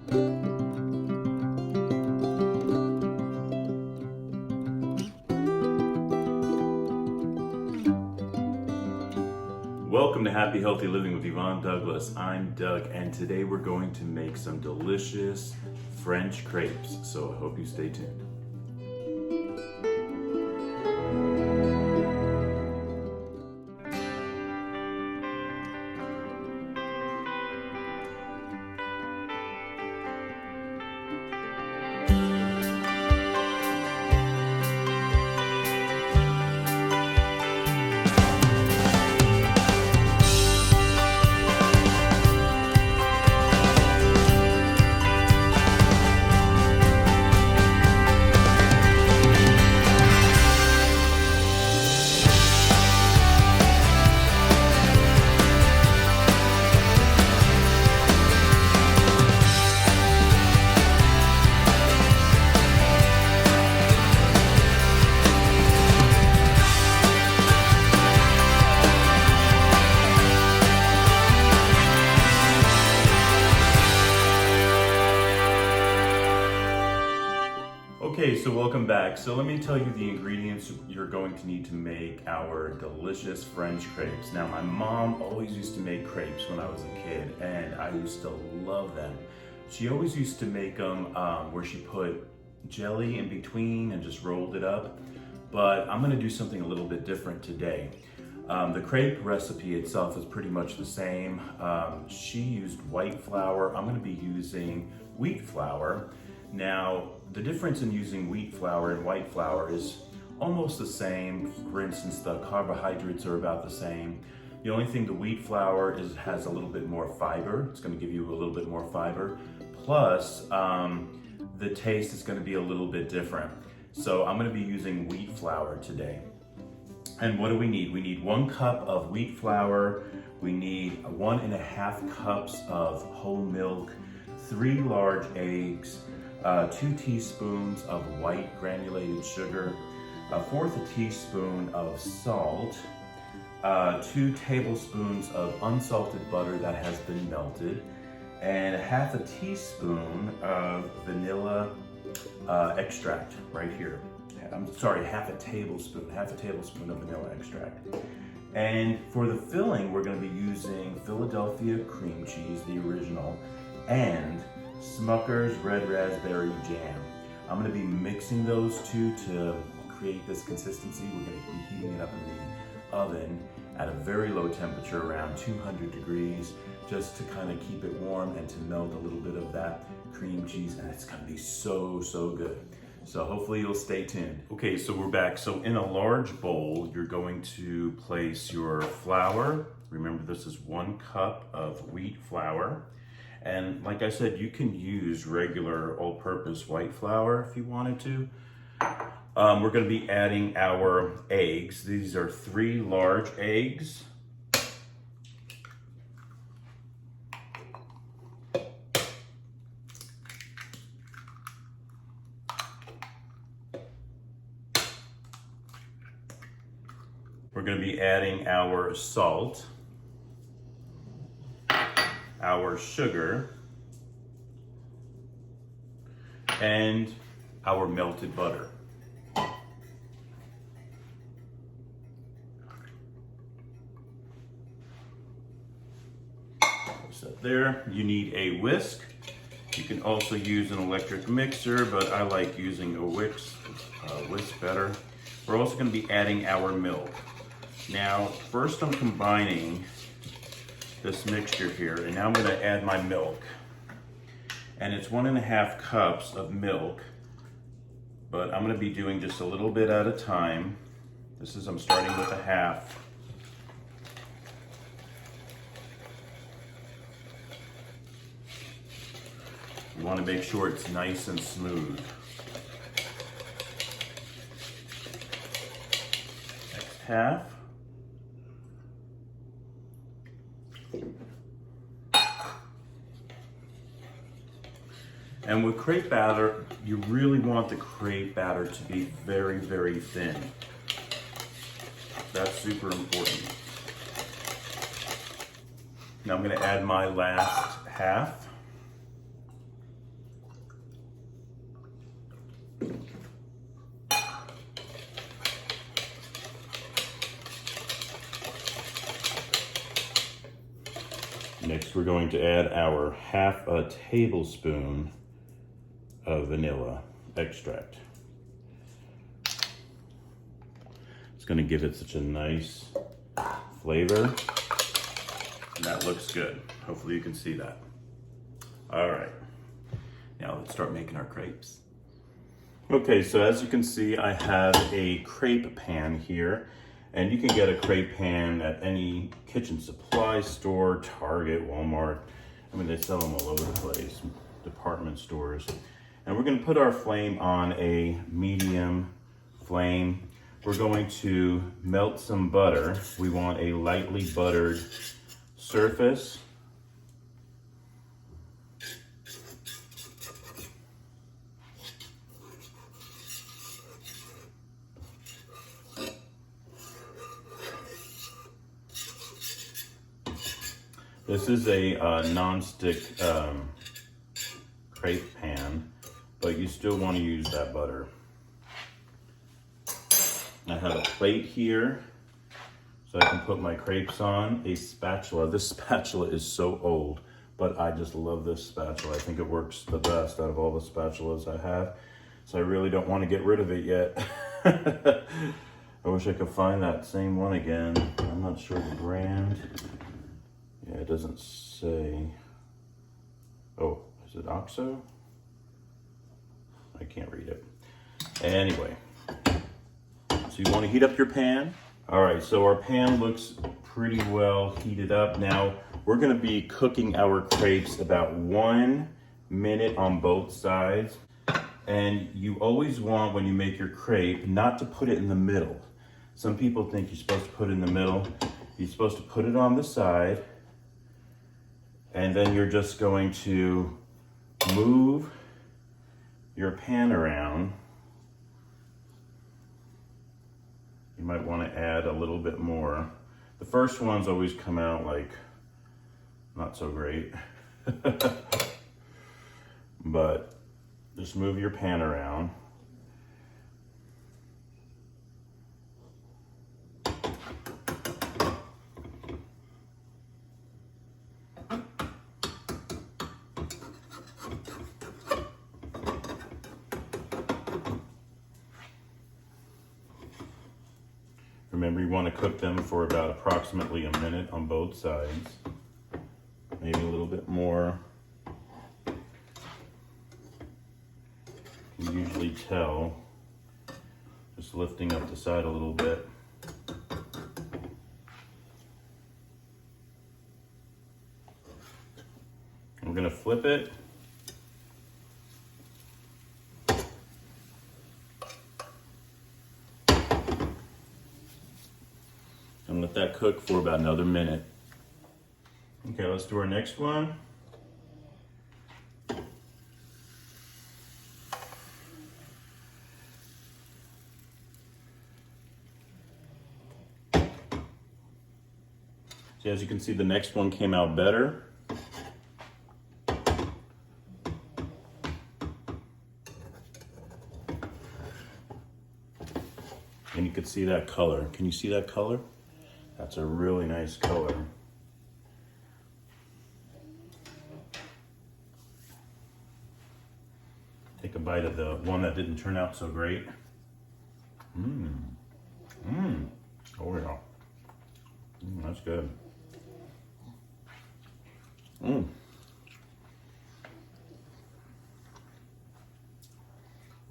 Welcome to Happy Healthy Living with Yvonne Douglas. I'm Doug, and today we're going to make some delicious French crepes, so I hope you stay tuned. Okay, so welcome back. So let me tell you the ingredients you're going to need to make our delicious French crepes. Now, my mom always used to make crepes when I was a kid, and I used to love them. She always used to make them where she put jelly in between and just rolled it up, but I'm gonna do something a little bit different today. The crepe recipe itself is pretty much the same. She used white flour. I'm gonna be using wheat flour. Now, the difference in using wheat flour and white flour is almost the same. For instance, the carbohydrates are about the same. The only thing, the wheat flour has a little bit more fiber. It's gonna give you a little bit more fiber. Plus, the taste is gonna be a little bit different. So I'm gonna be using wheat flour today. And what do we need? We need 1 cup of wheat flour. We need 1.5 cups of whole milk, 3 large eggs, 2 teaspoons of white granulated sugar, 1/4 teaspoon of salt, 2 tablespoons of unsalted butter that has been melted, and 1/2 teaspoon of vanilla extract right here. I'm sorry, 1/2 tablespoon of vanilla extract. And for the filling, we're going to be using Philadelphia cream cheese, the original, and Smucker's red raspberry jam. I'm going to be mixing those two to create this consistency. We're going to be heating it up in the oven at a very low temperature, around 200 degrees, just to kind of keep it warm and to melt a little bit of that cream cheese, and it's going to be so good. So hopefully you'll stay tuned. Okay, so we're back. So in a large bowl, you're going to place your flour. Remember, this is 1 cup of wheat flour. And like I said, you can use regular all-purpose white flour if you wanted to. We're gonna be adding our eggs. These are 3 large eggs. We're gonna be adding our salt, our sugar, and our melted butter. So there, you need a whisk. You can also use an electric mixer, but I like using a whisk better. We're also going to be adding our milk. Now, first I'm combining this mixture here, and now I'm going to add my milk. And it's 1.5 cups of milk, but I'm going to be doing just a little bit at a time. I'm starting with 1/2. You want to make sure it's nice and smooth. Next 1/2. And with crepe batter, you really want the crepe batter to be very thin. That's super important. Now I'm going to add my last 1/2. Next, we're going to add our half a tablespoon of vanilla extract. It's going to give it such a nice flavor. And that looks good. Hopefully you can see that. All right, now let's start making our crepes. Okay, so as you can see, I have a crepe pan here, and you can get a crepe pan at any kitchen supply store, Target, Walmart. I mean, they sell them all over the place, department stores. And we're gonna put our flame on a medium flame. We're going to melt some butter. We want a lightly buttered surface. This is a non-stick crepe pan, but you still want to use that butter. I have a plate here so I can put my crepes on. A spatula. This spatula is so old, but I just love this spatula. I think it works the best out of all the spatulas I have. So I really don't want to get rid of it yet. I wish I could find that same one again. I'm not sure the brand. Yeah, it doesn't say. Oh, is it OXO? I can't read it. Anyway, so you want to heat up your pan. All right, so our pan looks pretty well heated up. Now, we're going to be cooking our crepes about 1 minute on both sides. And you always want, when you make your crepe, not to put it in the middle. Some people think you're supposed to put it in the middle. You're supposed to put it on the side. And then you're just going to move your pan around. You might want to add a little bit more. The first ones always come out like not so great. But just move your pan around. Remember, you want to cook them for about approximately a minute on both sides. Maybe a little bit more. You can usually tell just lifting up the side a little bit. I'm going to flip it. And let that cook for about another minute. Okay, let's do our next one. So as you can see, the next one came out better. And you can see that color. Can you see that color? That's a really nice color. Take a bite of the one that didn't turn out so great. Oh yeah. That's good. Okay,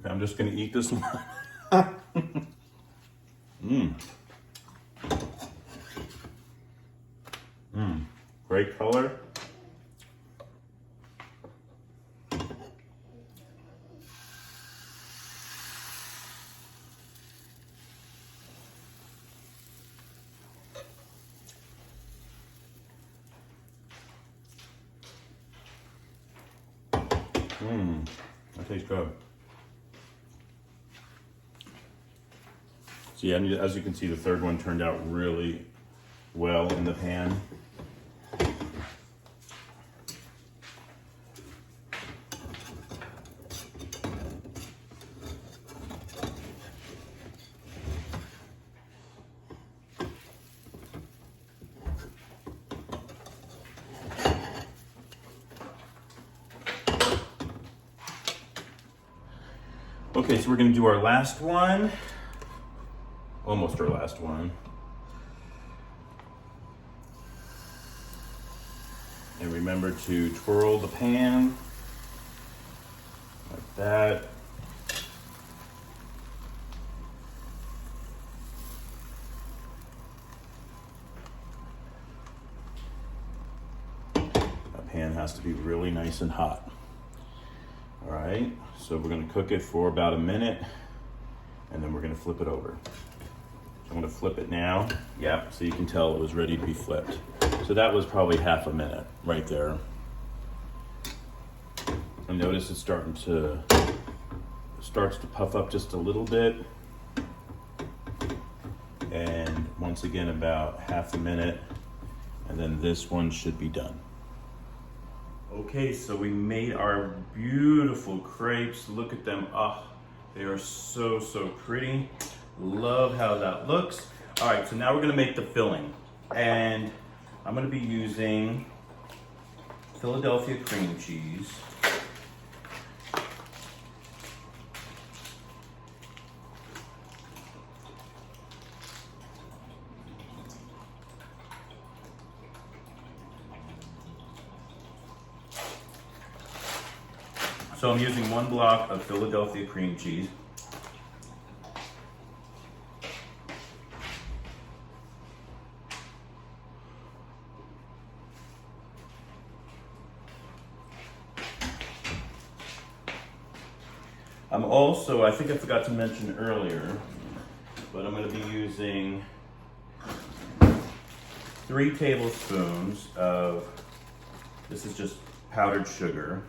I'm just gonna eat this one. Great color. That tastes good. So yeah, and as you can see, the third one turned out really well in the pan. Okay, so we're gonna do our last one. Almost our last one. And remember to twirl the pan like that. That pan has to be really nice and hot. All right, so we're gonna cook it for about a minute and then we're gonna flip it over. I'm gonna flip it now. Yeah, so you can tell it was ready to be flipped. So that was probably half a minute right there. And notice it's starts to puff up just a little bit. And once again, about half a minute, and then this one should be done. Okay, so we made our beautiful crepes. Look at them. Oh, they are so, so pretty. Love how that looks. All right, so now we're gonna make the filling. And I'm gonna be using Philadelphia cream cheese. So I'm using 1 block of Philadelphia cream cheese. I'm also, I think I forgot to mention earlier, but I'm going to be using 3 tablespoons of, this is just powdered sugar.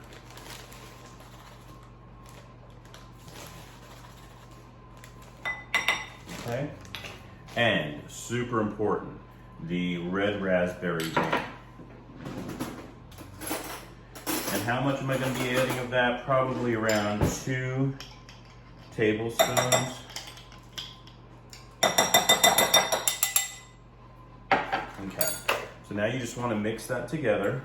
Okay, and super important, the red raspberry jam. And how much am I going to be adding of that? Probably around 2 tablespoons. Okay, so now you just want to mix that together.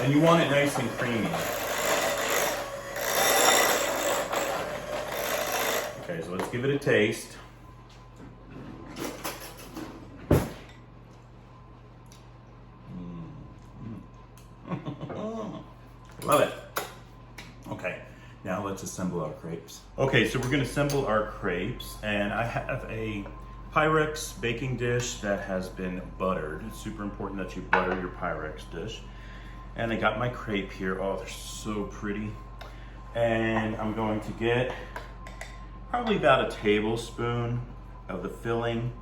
And you want it nice and creamy. Okay, so let's give it a taste. Love it. Okay, now let's assemble our crepes. Okay, so we're gonna assemble our crepes, and I have a Pyrex baking dish that has been buttered. It's super important that you butter your Pyrex dish. And I got my crepe here. Oh, they're so pretty. And I'm going to get probably about a tablespoon of the filling,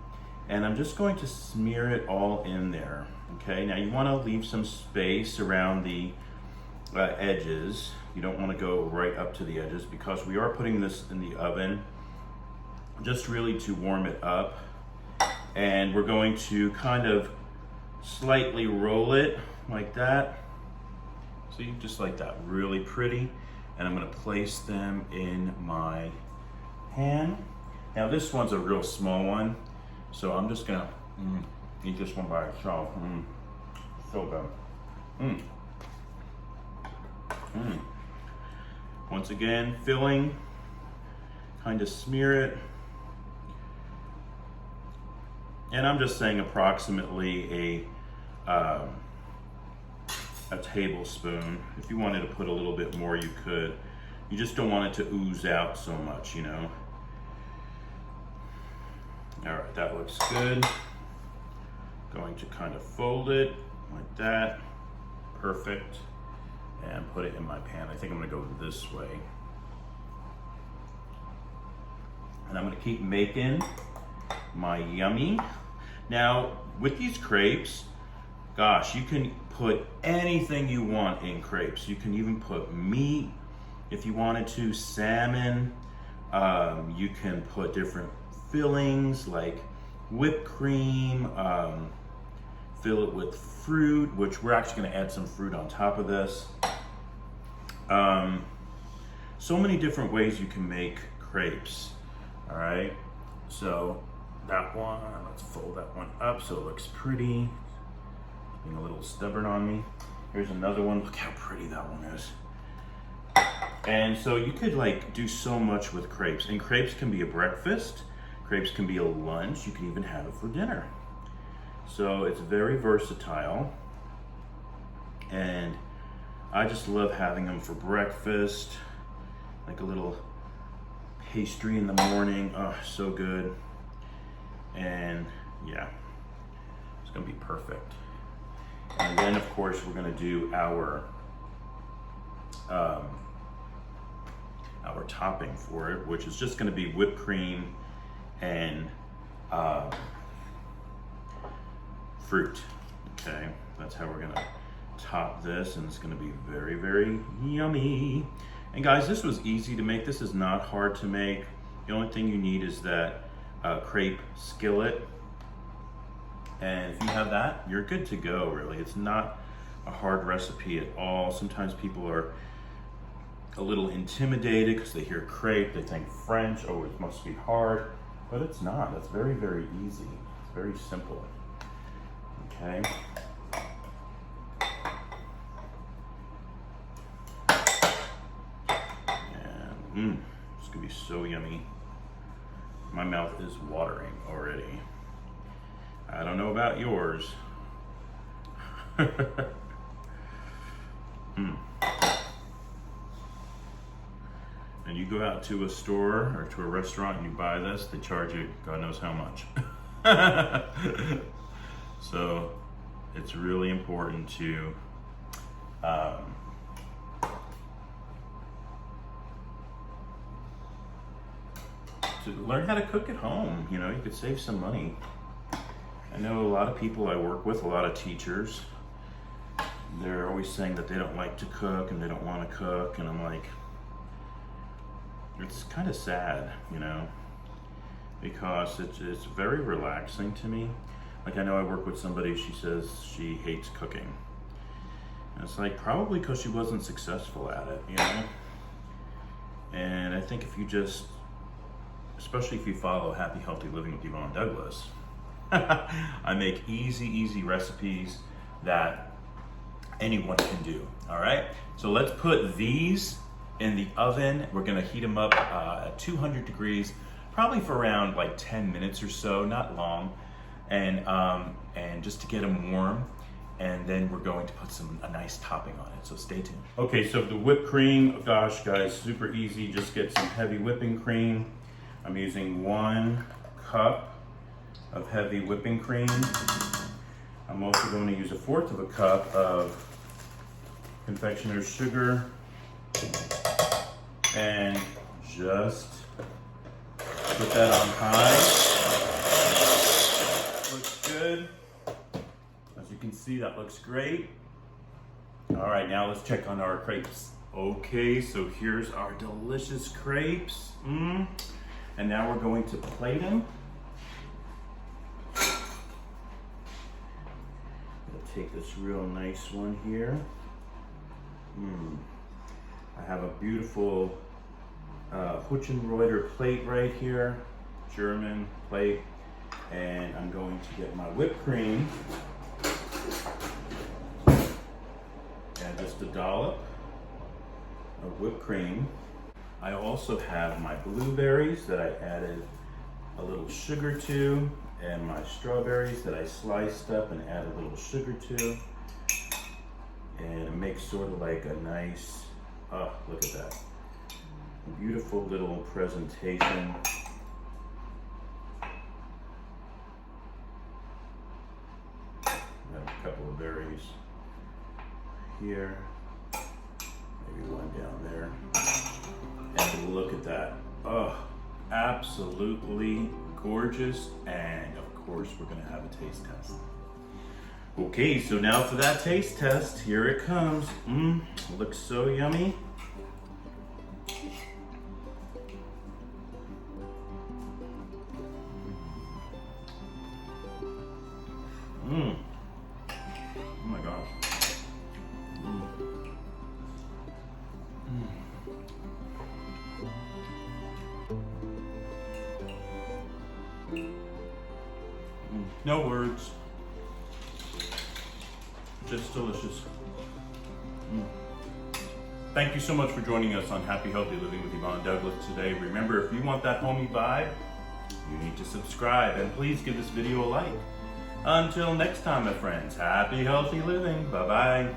and I'm just going to smear it all in there. Okay, now you want to leave some space around the edges. You don't want to go right up to the edges because we are putting this in the oven just really to warm it up. And we're going to kind of slightly roll it like that. See, just like that, really pretty. And I'm gonna place them in my pan. Now this one's a real small one, so I'm just gonna eat this one by itself. So good. Once again, filling, kind of smear it. And I'm just saying approximately a tablespoon. If you wanted to put a little bit more, you could. You just don't want it to ooze out so much, you know. All right, that looks good. Going to kind of fold it like that. Perfect. And put it in my pan. I think I'm gonna go this way. And I'm gonna keep making my yummy. Now, with these crepes, gosh, you can put anything you want in crepes. You can even put meat if you wanted to, salmon. You can put different fillings like whipped cream, fill it with fruit, which we're actually gonna add some fruit on top of this. So many different ways you can make crepes. All right, so that one, let's fold that one up so it looks pretty. Being a little stubborn on me. Here's another one. Look how pretty that one is. And so you could like do so much with crepes. And crepes can be a breakfast. Crepes can be a lunch. You can even have it for dinner. So it's very versatile. And I just love having them for breakfast. Like a little pastry in the morning. Oh, so good. And yeah, it's gonna be perfect. And then of course we're gonna do our topping for it, which is just gonna be whipped cream and fruit. Okay, that's how we're gonna top this, and it's gonna be very, very yummy. And guys, this was easy to make. This is not hard to make. The only thing you need is that crepe skillet. And if you have that, you're good to go, really. It's not a hard recipe at all. Sometimes people are a little intimidated because they hear crepe, they think French, oh, it must be hard. But it's not. It's very, very easy. It's very simple. Okay. It's gonna be so yummy. My mouth is watering already. I don't know about yours. And you go out to a store or to a restaurant and you buy this, they charge you God knows how much. So it's really important to learn how to cook at home. You know, you could save some money. I know a lot of people I work with, a lot of teachers, they're always saying that they don't like to cook and they don't want to cook, and I'm like, it's kind of sad, you know, because it's very relaxing to me. Like I know I work with somebody, she says she hates cooking. And it's like, probably because she wasn't successful at it, you know? And I think if you just, especially if you follow Happy Healthy Living with Yvonne Douglas, I make easy recipes that anyone can do, all right? So let's put these in the oven. We're gonna heat them up at 200 degrees, probably for around like 10 minutes or so, not long, and just to get them warm. And then we're going to put a nice topping on it, so stay tuned. Okay, so the whipped cream, gosh guys, super easy. Just get some heavy whipping cream. I'm using 1 cup of heavy whipping cream. I'm also going to use 1/4 cup of confectioner's sugar, and just put that on high. Looks good. As you can see, that looks great. All right, now let's check on our crepes. Okay, so here's our delicious crepes. And now we're going to plate them. I'll take this real nice one here. I have a beautiful Hutchenreuter plate right here, German plate, and I'm going to get my whipped cream and just a dollop of whipped cream. I also have my blueberries that I added a little sugar to, and my strawberries that I sliced up and add a little sugar to. And it makes sort of like a nice, oh, look at that. A beautiful little presentation. I have a couple of berries here, maybe one down there. And look at that. Oh, absolutely gorgeous. And of course, we're gonna have a taste test. Okay, so now for that taste test, here it comes. Looks so yummy. Oh my gosh. No words. Just delicious. Thank you so much for joining us on Happy Healthy Living with Yvonne Douglas today. Remember, if you want that homey vibe, you need to subscribe, and please give this video a like. Until next time, my friends, happy healthy living. Bye-bye.